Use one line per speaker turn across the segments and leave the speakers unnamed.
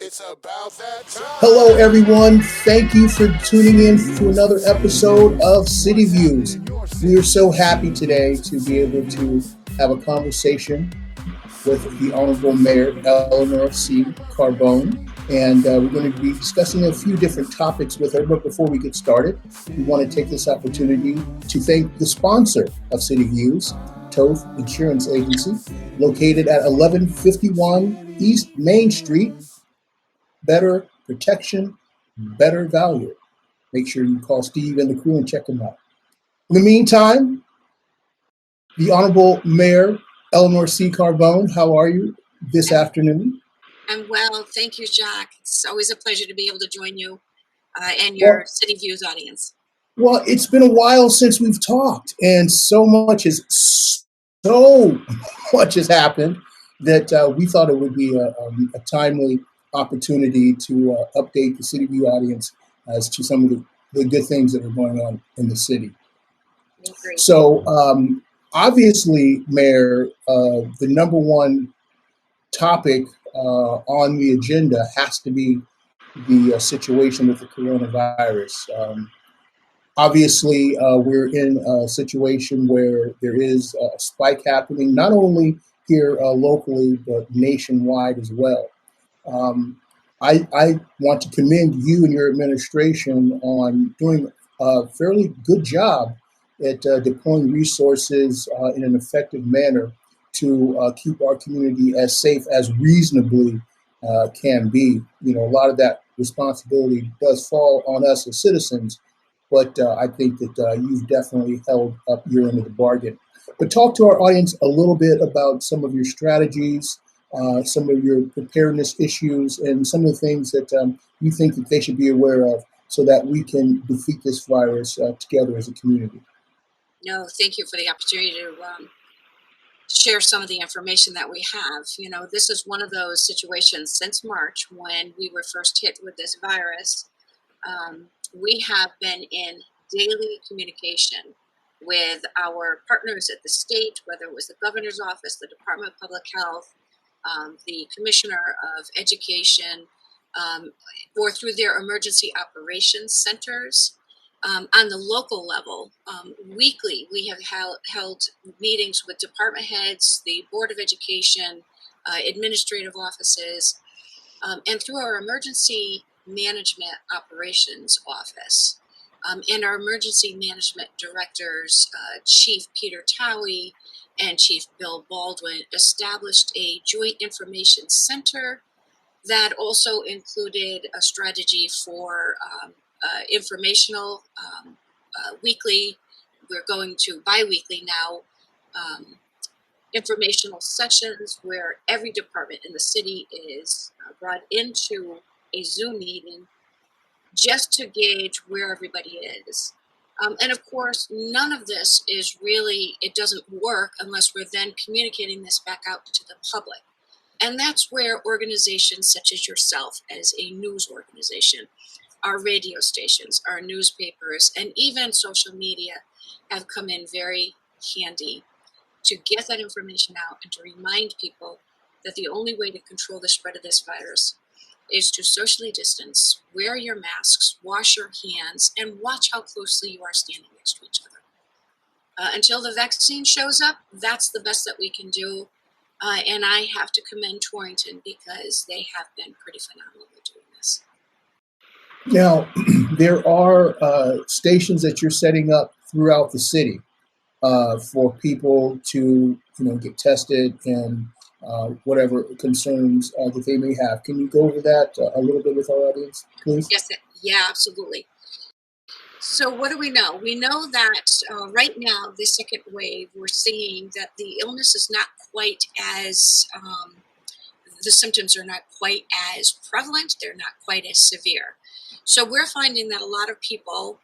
It's about that time.
Hello, everyone. Thank you for tuning in to another episode of City Views. We are so happy today to be able to have a conversation with the Honorable Mayor Eleanor C. Carbone. And we're going to be discussing a few different topics with her. But before we get started, we want to take this opportunity to thank the sponsor of City Views, Toth Insurance Agency, located at 1151 East Main Street. Better protection, better value. Make sure you call Steve and the crew and check them out. In the meantime, the Honorable Mayor Eleanor C. Carbone, how are you this afternoon?
I'm well. Thank you, Jack. It's always a pleasure to be able to join you and your City Views audience.
Well, it's been a while since we've talked, and so much has happened that we thought it would be a timely opportunity to update the City View audience as to some of the good things that are going on in the city.
Great.
So obviously, Mayor, the number one topic on the agenda has to be the situation with the coronavirus. Obviously, we're in a situation where there is a spike happening, not only here locally, but nationwide as well. I want to commend you and your administration on doing a fairly good job at deploying resources in an effective manner to keep our community as safe as reasonably can be. You know, a lot of that responsibility does fall on us as citizens, but I think that you've definitely held up your end of the bargain. But talk to our audience a little bit about some of your strategies, some of your preparedness issues, and some of the things that you think that they should be aware of so that we can defeat this virus together as a community.
No, thank you for the opportunity to share some of the information that we have. You know, this is one of those situations since March when we were first hit with this virus. We have been in daily communication with our partners at the state, whether it was the governor's office, the Department of Public Health, the Commissioner of Education, or through their emergency operations centers. On the local level, weekly, we have held meetings with department heads, the Board of Education, administrative offices, and through our emergency management operations office. And our emergency management directors, Chief Peter Towie and Chief Bill Baldwin, established a joint information center that also included a strategy for informational weekly. We're going to bi-weekly now, informational sessions where every department in the city is brought into a Zoom meeting just to gauge where everybody is. And of course, none of this is really, it doesn't work unless we're then communicating this back out to the public. And that's where organizations such as yourself, as a news organization, our radio stations, our newspapers, and even social media have come in very handy to get that information out and to remind people that the only way to control the spread of this virus is to socially distance, wear your masks, wash your hands, and watch how closely you are standing next to each other. Until the vaccine shows up, that's the best that we can do. And I have to commend Torrington because they have been pretty phenomenal at doing this.
Now, there are stations that you're setting up throughout the city for people to, get tested and whatever concerns that they may have. Can you go over that a little bit with our audience, please?
Yes, yeah, absolutely. So what do we know? We know that right now, the second wave, we're seeing that the illness is not quite as, the symptoms are not quite as prevalent. They're not quite as severe. So we're finding that a lot of people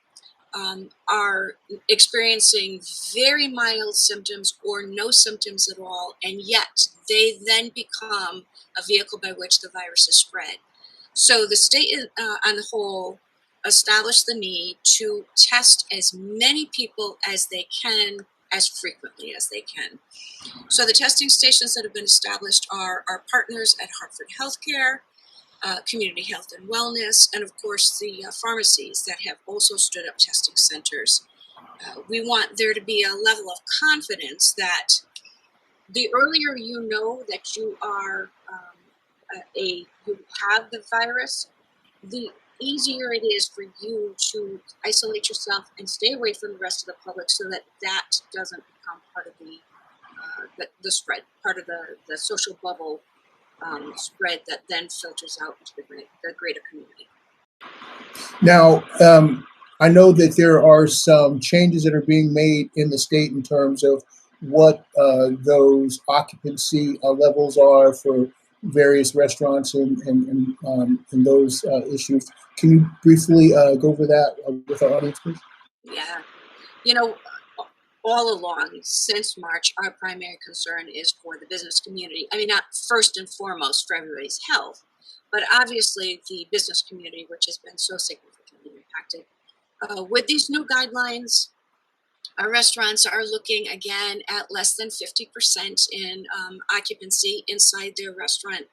are experiencing very mild symptoms or no symptoms at all, and yet they then become a vehicle by which the virus is spread. So the state on the whole established the need to test as many people as they can, as frequently as they can. So the testing stations that have been established are our partners at Hartford Healthcare, community health and wellness, and of course the pharmacies that have also stood up testing centers. We want there to be a level of confidence that the earlier you know that you are you have the virus, the easier it is for you to isolate yourself and stay away from the rest of the public, so that that doesn't become part of the spread, part of the social bubble spread that then filters out into the greater community.
Now, I know that there are some changes that are being made in the state in terms of what those occupancy levels are for various restaurants and those issues. Can you briefly go over that with our audience, please?
Yeah. You know, all along since March, our primary concern is for the business community. I mean, not first and foremost for everybody's health, but obviously the business community, which has been so significantly impacted. With these new guidelines, our restaurants are looking again at less than 50% in occupancy inside their restaurant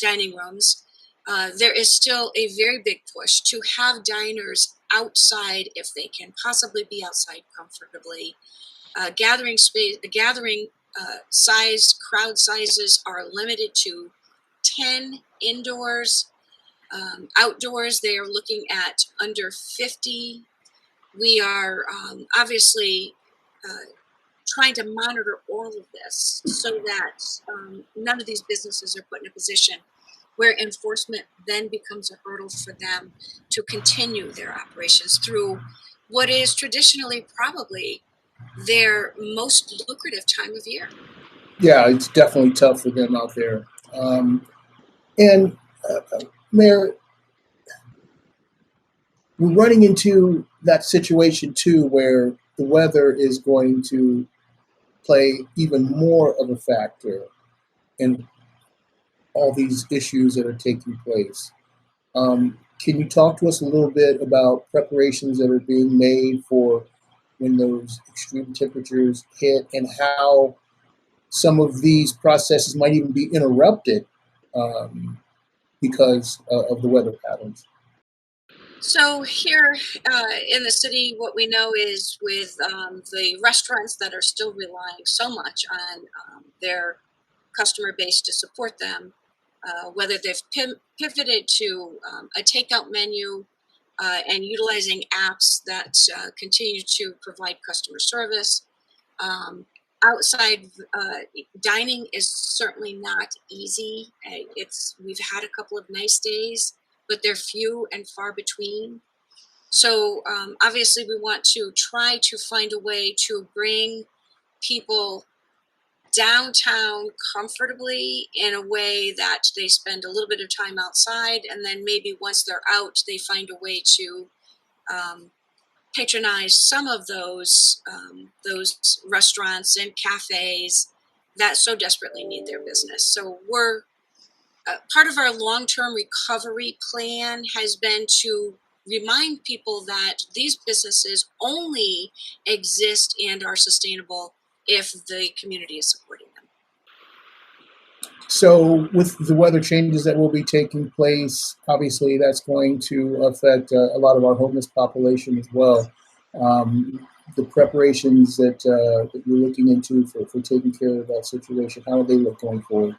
dining rooms. There is still a very big push to have diners outside if they can possibly be outside comfortably. Gathering space, crowd sizes are limited to 10 indoors. Outdoors, they are looking at under 50. We are obviously trying to monitor all of this so that none of these businesses are put in a position where enforcement then becomes a hurdle for them to continue their operations through what is traditionally probably their most lucrative time of year.
Yeah, it's definitely tough for them out there. And Mayor, we're running into that situation too where the weather is going to play even more of a factor in all these issues that are taking place. Can you talk to us a little bit about preparations that are being made for when those extreme temperatures hit, and how some of these processes might even be interrupted because of the weather patterns?
So here in the city, what we know is with the restaurants that are still relying so much on their customer base to support them, whether they've pivoted to a takeout menu and utilizing apps that continue to provide customer service. Outside dining is certainly not easy. We've had a couple of nice days, but they're few and far between. So obviously we want to try to find a way to bring people downtown comfortably in a way that they spend a little bit of time outside, and then maybe once they're out, they find a way to patronize some of those restaurants and cafes that so desperately need their business. So we're part of our long-term recovery plan has been to remind people that these businesses only exist and are sustainable if the community is supporting them.
So, with the weather changes that will be taking place, obviously that's going to affect a lot of our homeless population as well. The preparations that you're looking into for taking care of that situation, how do they look going forward?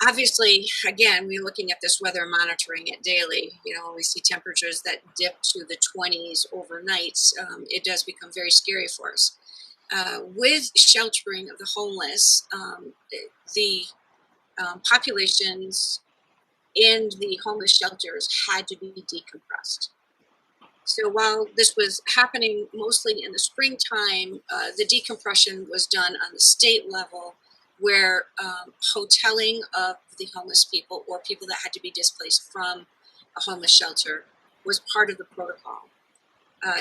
Obviously, again, we're looking at this weather, monitoring it daily. You know, when we see temperatures that dip to the 20s overnight, it does become very scary for us. With sheltering of the homeless, the populations in the homeless shelters had to be decompressed. So while this was happening mostly in the springtime, the decompression was done on the state level, where hoteling of the homeless people or people that had to be displaced from a homeless shelter was part of the protocol.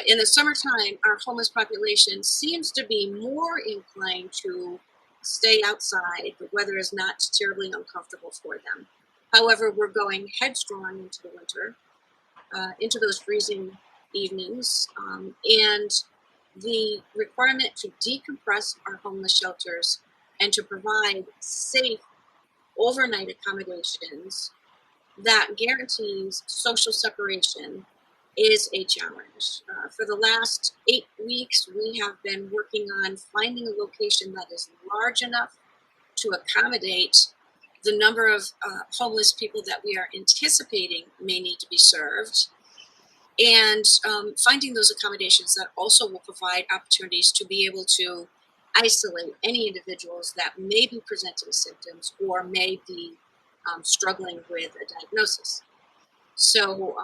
In the summertime, our homeless population seems to be more inclined to stay outside. The weather is not terribly uncomfortable for them. However, we're going headstrong into the winter, into those freezing evenings, and the requirement to decompress our homeless shelters and to provide safe overnight accommodations that guarantees social separation is a challenge. For the last 8 weeks, we have been working on finding a location that is large enough to accommodate the number of homeless people that we are anticipating may need to be served, and finding those accommodations that also will provide opportunities to be able to isolate any individuals that may be presenting symptoms or may be struggling with a diagnosis. So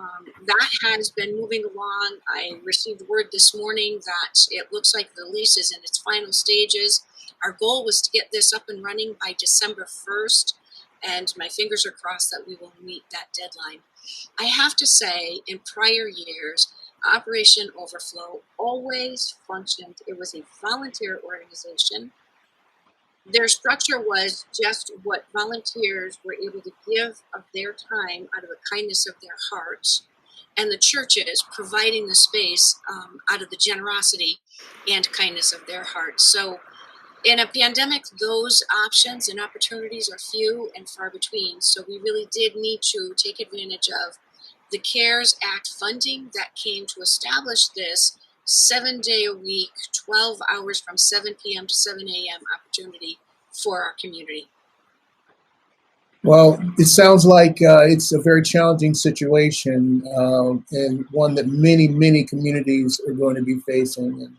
that has been moving along. I received word this morning that it looks like the lease is in its final stages. Our goal was to get this up and running by December 1st, and my fingers are crossed that we will meet that deadline. I have to say, in prior years, Operation Overflow always functioned. It was a volunteer organization. Their structure was just what volunteers were able to give of their time out of the kindness of their hearts, and the churches providing the space out of the generosity and kindness of their hearts. So in a pandemic, those options and opportunities are few and far between. So we really did need to take advantage of the CARES Act funding that came to establish this 7-day-a-week, 12 hours from 7 p.m. to 7 a.m. opportunity for our community.
Well, it sounds like it's a very challenging situation, and one that many communities are going to be facing.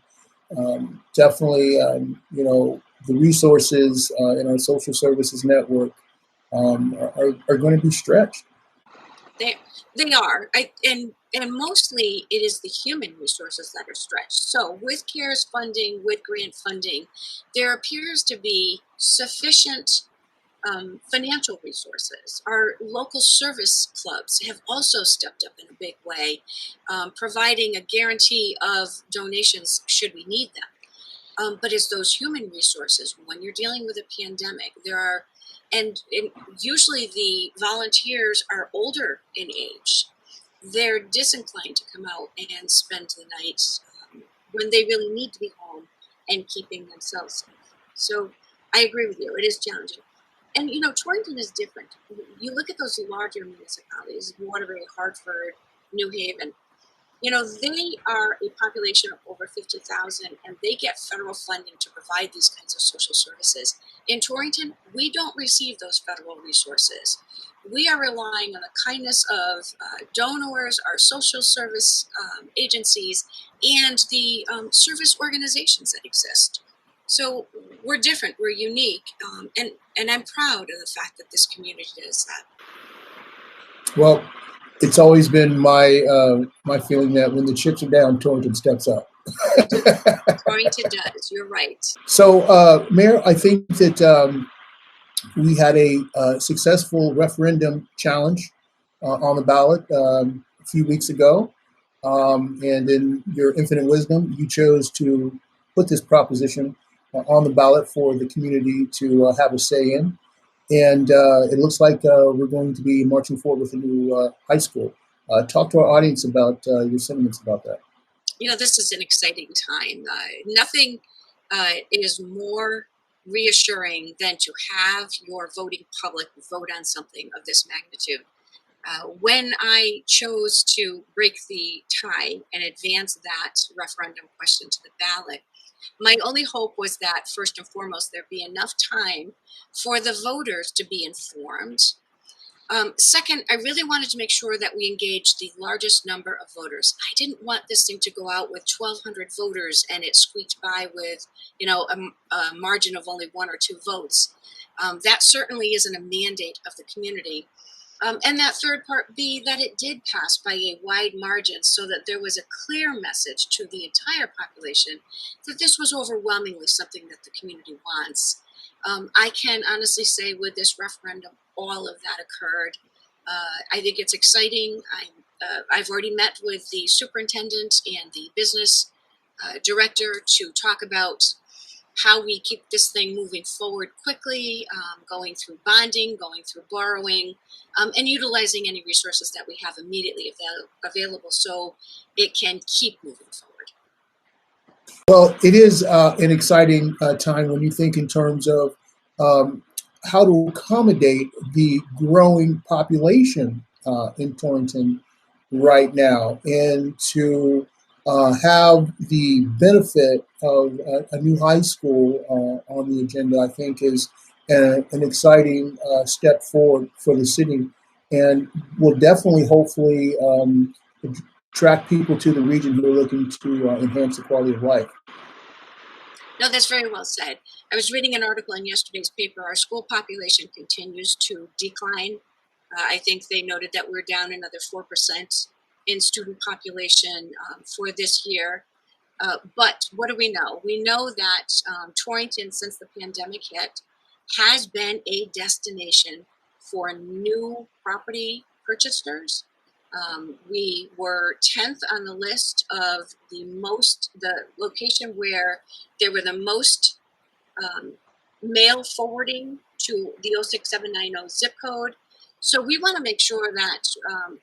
And definitely, the resources in our social services network are going to be stretched.
They are, and mostly it is the human resources that are stretched. So with CARES funding, with grant funding, there appears to be sufficient financial resources. Our local service clubs have also stepped up in a big way, providing a guarantee of donations should we need them. But it's those human resources. When you're dealing with a pandemic, there are, and usually the volunteers are older in age. They're disinclined to come out and spend the night when they really need to be home and keeping themselves safe. So I agree with you. It is challenging. And, Torrington is different. You look at those larger municipalities, Waterbury, Hartford, New Haven, they are a population of over 50,000, and they get federal funding to provide these kinds of social services. In Torrington, we don't receive those federal resources. We are relying on the kindness of donors, our social service agencies, and the service organizations that exist. So we're different, we're unique, and I'm proud of the fact that this community does that.
Well, it's always been my feeling that when the chips are down, Torrington steps up.
Torrington does. You're right.
So, Mayor, I think that we had a successful referendum challenge on the ballot a few weeks ago, and in your infinite wisdom, you chose to put this proposition on the ballot for the community to have a say in. And it looks like we're going to be marching forward with a new high school. Talk to our audience about your sentiments about that.
This is an exciting time. Nothing is more reassuring than to have your voting public vote on something of this magnitude. When I chose to break the tie and advance that referendum question to the ballot, my only hope was that, first and foremost, there'd be enough time for the voters to be informed. Second, I really wanted to make sure that we engaged the largest number of voters. I didn't want this thing to go out with 1,200 voters and it squeaked by with, a margin of only 1 or 2 votes. That certainly isn't a mandate of the community. And that third part B, that it did pass by a wide margin so that there was a clear message to the entire population that this was overwhelmingly something that the community wants. I can honestly say with this referendum, all of that occurred. I think it's exciting. I've already met with the superintendent and the business director to talk about how we keep this thing moving forward quickly, going through bonding, going through borrowing, and utilizing any resources that we have immediately available so it can keep moving forward.
Well, it is an exciting time when you think in terms of how to accommodate the growing population in Torrington right now, and to have the benefit of a new high school on the agenda, I think is an exciting step forward for the city, and will definitely, hopefully, attract people to the region who are looking to enhance the quality of life.
No, that's very well said. I was reading an article in yesterday's paper. Our school population continues to decline. I think they noted that we're down another 4% in student population for this year. But what do we know? We know that Torrington, since the pandemic hit, has been a destination for new property purchasers. We were 10th on the list of the location where there were the most mail forwarding to the 06790 zip code. So we want to make sure that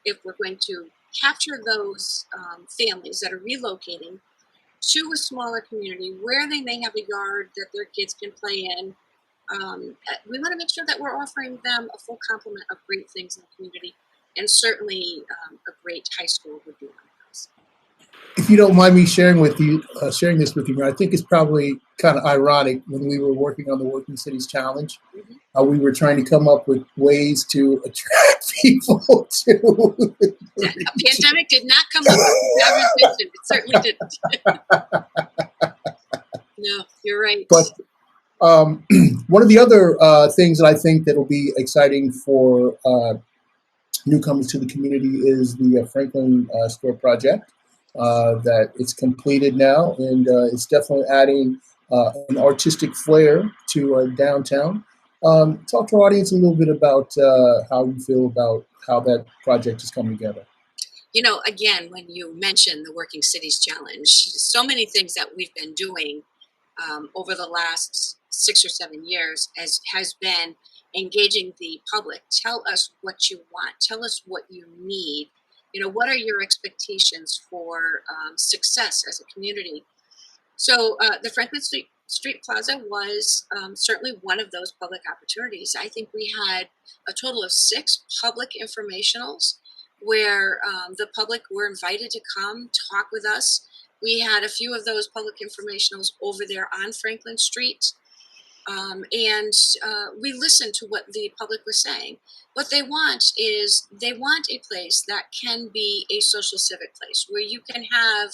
if we're going to capture those families that are relocating to a smaller community where they may have a yard that their kids can play in, we want to make sure that we're offering them a full complement of great things in the community, and certainly a great high school would be one of those.
If you don't mind me sharing this with you, I think it's probably kind of ironic. When we were working on the Working Cities Challenge, we were trying to come up with ways to attract people to.
The pandemic did not come up with that vision. It certainly didn't. No, you're right.
But one of the other things that I think that will be exciting for newcomers to the community is the Franklin Store project. That it's completed now, and it's definitely adding an artistic flair to downtown. Talk to our audience a little bit about how you feel about how that project is coming together.
You know, again, when you mention the Working Cities Challenge, so many things that we've been doing over the last 6 or 7 years has been engaging the public. Tell us what you want. Tell us what you need. You know, what are your expectations for success as a community? So the Franklin Street Plaza was certainly one of those public opportunities. I think we had a total of 6 public informationals where the public were invited to come talk with us. We had a few of those public informationals over there on Franklin Street. And we listened to what the public was saying. What they want is they want a place that can be a social civic place where you can have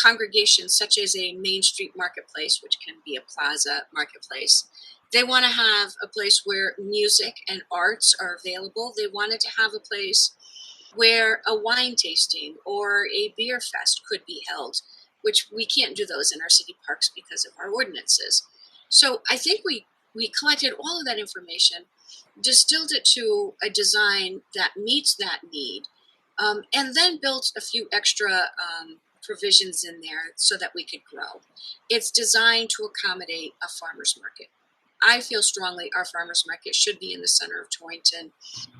congregations such as a Main Street marketplace, which can be a plaza marketplace. They want to have a place where music and arts are available. They wanted to have a place where a wine tasting or a beer fest could be held, which we can't do those in our city parks because of our ordinances. So I think we collected all of that information, distilled it to a design that meets that need, and then built a few extra provisions in there so that we could grow. It's designed to accommodate a farmer's market. I feel strongly our farmer's market should be in the center of Torrington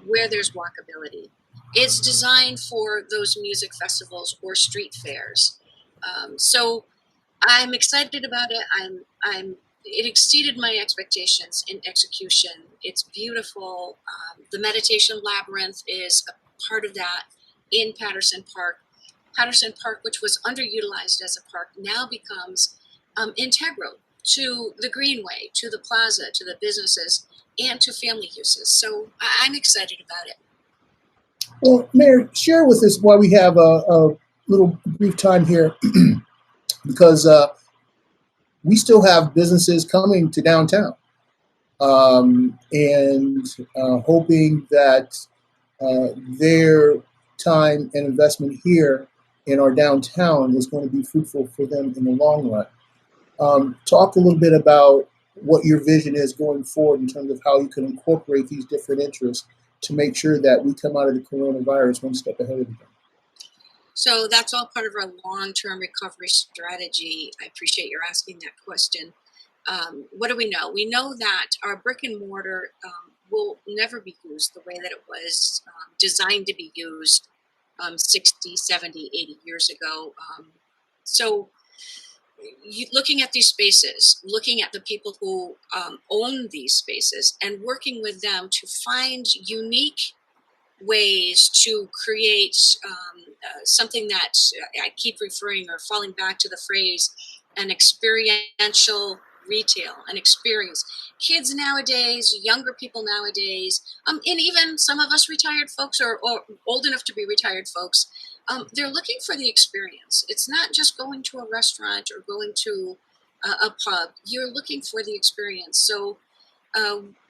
where there's walkability. It's designed for those music festivals or street fairs. So I'm excited about it. It exceeded my expectations in execution. It's beautiful. The meditation labyrinth is a part of that in Patterson Park. Patterson Park, which was underutilized as a park, now becomes integral to the greenway, to the plaza, to the businesses, and to family uses. So I'm excited about it.
Well, Mayor, share with us why we have a little brief time here, because we still have businesses coming to downtown, and hoping that their time and investment here in our downtown is going to be fruitful for them in the long run. Talk a little bit about what your vision is going forward in terms of how you can incorporate these different interests to make sure that we come out of the coronavirus one step ahead of them.
So that's all part of our long-term recovery strategy. I appreciate your asking that question. What do we know? We know that our brick and mortar will never be used the way that it was designed to be used 60, 70, 80 years ago. So looking at these spaces, looking at the people who own these spaces, and working with them to find unique ways to create something that I keep referring or falling back to the phrase, an experiential retail, an experience. Kids nowadays, younger people nowadays, and even some of us retired folks or old enough to be retired folks, they're looking for the experience. It's not just going to a restaurant or going to a pub. You're looking for the experience. So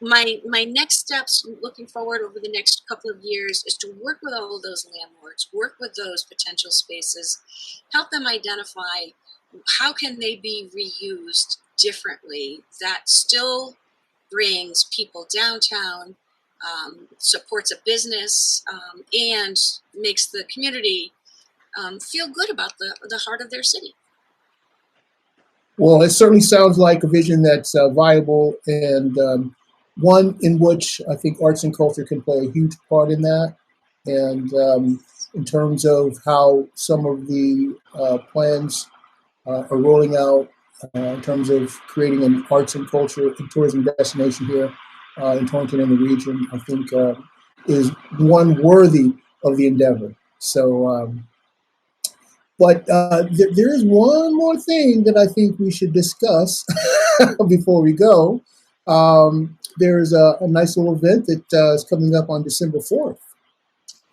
my next steps looking forward over the next couple of years is to work with all of those landlords, work with those potential spaces, help them identify how can they be reused differently that still brings people downtown, supports a business, and makes the community feel good about the heart of their city.
Well, it certainly sounds like a vision that's viable, and one in which I think arts and culture can play a huge part in that. And in terms of how some of the plans are rolling out in terms of creating an arts and culture and tourism destination here in Torrington and the region, I think is one worthy of the endeavor. So, but there is one more thing that I think we should discuss before we go. There's a nice little event that is coming up on December 4th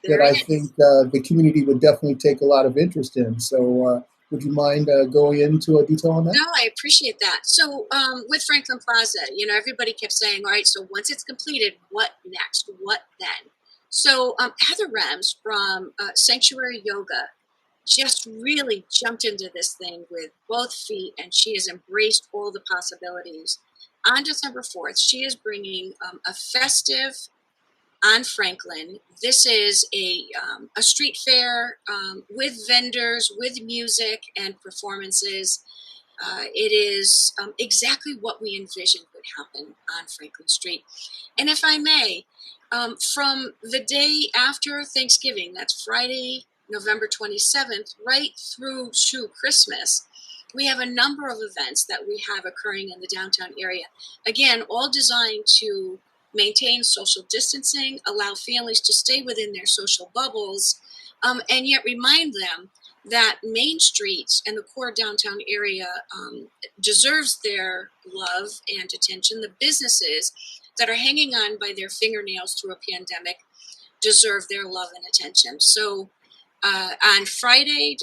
that I think the community would definitely take a lot of interest in. So would you mind going into a detail on that?
No, I appreciate that. So with Franklin Plaza, everybody kept saying, all right, so once it's completed, what next? What then? So Heather Rems from Sanctuary Yoga just really jumped into this thing with both feet, and she has embraced all the possibilities. On December 4th, she is bringing a Festive on Franklin. This is a street fair with vendors, with music and performances. It is exactly what we envisioned would happen on Franklin Street. And if I may, from the day after Thanksgiving, that's Friday, November 27th, right through to Christmas, we have a number of events that we have occurring in the downtown area. Again, all designed to maintain social distancing, allow families to stay within their social bubbles, and yet remind them that Main Street and the core downtown area deserves their love and attention. The businesses that are hanging on by their fingernails through a pandemic deserve their love and attention. So on Friday,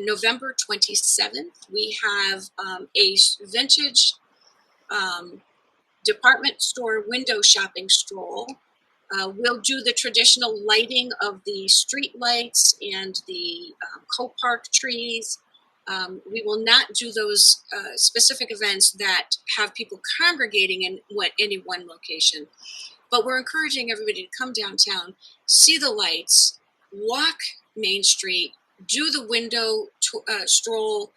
November 27th, we have a vintage department store window shopping stroll. We'll do the traditional lighting of the street lights and the co-park trees. We will not do those specific events that have people congregating in any one location. But we're encouraging everybody to come downtown, see the lights, walk Main Street, do the window stroll.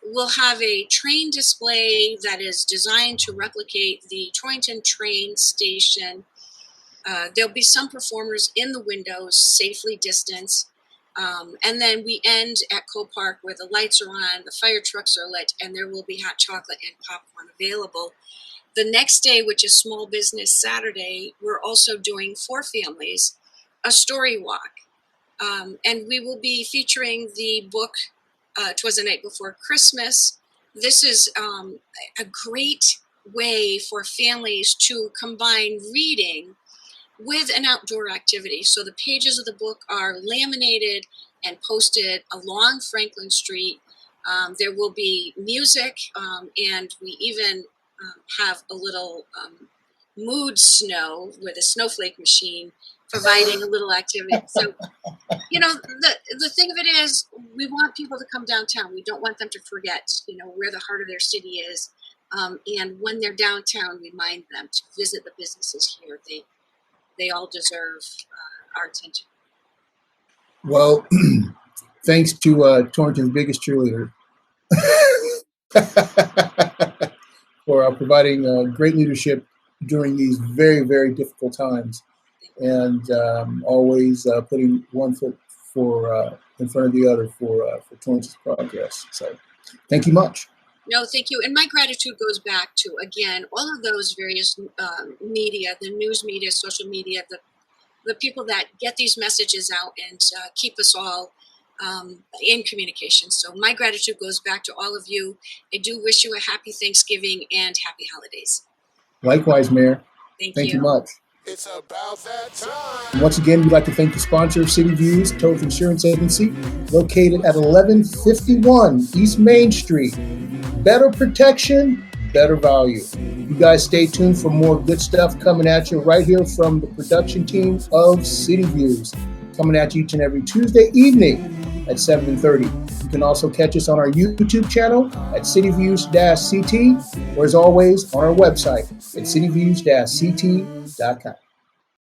We'll have a train display that is designed to replicate the Torrington train station. There'll be some performers in the windows, safely distanced. And then we end at Co-Park where the lights are on, the fire trucks are lit, and there will be hot chocolate and popcorn available. The next day, which is Small Business Saturday, we're also doing for families a story walk. And we will be featuring the book, 'Twas the Night Before Christmas. This is a great way for families to combine reading with an outdoor activity. So the pages of the book are laminated and posted along Franklin Street. There will be music, and we even have a little mood snow with a snowflake machine providing a little activity. So, the thing of it is, we want people to come downtown. We don't want them to forget, where the heart of their city is. And when they're downtown, remind them to visit the businesses here. They all deserve our attention.
Well, thanks to Torrington's biggest cheerleader for providing great leadership during these very, very difficult times, and always putting one foot in front of the other for Torrington's progress. So Thank you much.
No, thank you. And my gratitude goes back to, again, all of those various media, the news media, social media, the people that get these messages out and keep us all in communication. So my gratitude goes back to all of you. I do wish you a happy Thanksgiving and happy holidays.
Likewise, Mayor.
Thank
you much.
It's about that time.
And once again, we'd like to thank the sponsor of City Views, Total Insurance Agency, located at 1151 East Main Street. Better protection, better value. You guys stay tuned for more good stuff coming at you right here from the production team of City Views, coming at you each and every Tuesday evening at 7:30. You can also catch us on our YouTube channel at cityviews-ct, or as always, on our website at cityviews-ct.com.